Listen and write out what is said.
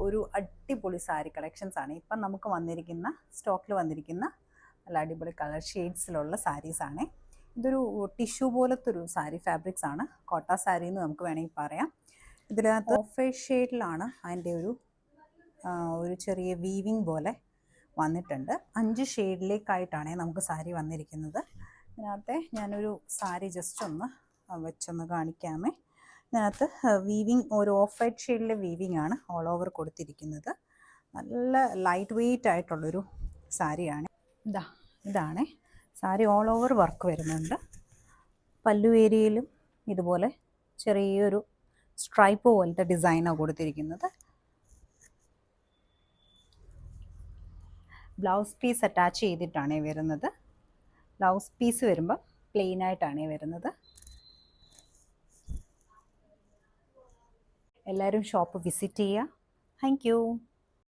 ഒരു അടിപൊളി സാരി കളക്ഷൻസ് ആണ് ഇപ്പം നമുക്ക് വന്നിരിക്കുന്ന സ്റ്റോക്കിൽ വന്നിരിക്കുന്ന നല്ല അടിപൊളി കളർ ഷെയ്ഡ്സിലുള്ള സാരീസാണ്. ഇതൊരു ടിഷ്യൂ പോലത്തെ ഒരു സാരി ഫാബ്രിക്സ് ആണ്. കോട്ട സാരി എന്ന് നമുക്ക് വേണമെങ്കിൽ പറയാം. ഇതിനകത്ത് ഓഫ് വൈറ്റ് ഷെയ്ഡിലാണ് അതിൻ്റെ ഒരു ചെറിയ വീവിങ് പോലെ വന്നിട്ടുണ്ട്. 5 ഷെയ്ഡിലേക്കായിട്ടാണ് നമുക്ക് സാരി വന്നിരിക്കുന്നത്. ഇതിനകത്തെ ഞാനൊരു സാരി ജസ്റ്റ് ഒന്ന് വെച്ചൊന്ന് കാണിക്കാമേ. ഇതിനകത്ത് വീവിങ് ഒരു ഓഫ് വൈറ്റ് ഷെയ്ഡിലെ വീവിങ് ആണ് ഓൾ ഓവർ കൊടുത്തിരിക്കുന്നത്. നല്ല ലൈറ്റ് വെയ്റ്റ് ആയിട്ടുള്ളൊരു സാരിയാണ്. ഇതാണ് സാരി. ഓൾ ഓവർ വർക്ക് വരുന്നുണ്ട്. പല്ലു ഏരിയയിലും ഇതുപോലെ ചെറിയൊരു സ്ട്രൈപ്പ് പോലത്തെ ഡിസൈനാണ് കൊടുത്തിരിക്കുന്നത്. ബ്ലൗസ് പീസ് അറ്റാച്ച് ചെയ്തിട്ടാണ് വരുന്നത്. ബ്ലൗസ് പീസ് വരുമ്പോൾ പ്ലെയിൻ ആയിട്ടാണ് വരുന്നത്. എല്ലാവരും ഷോപ്പ് വിസിറ്റ് ചെയ്യുക. Thank you.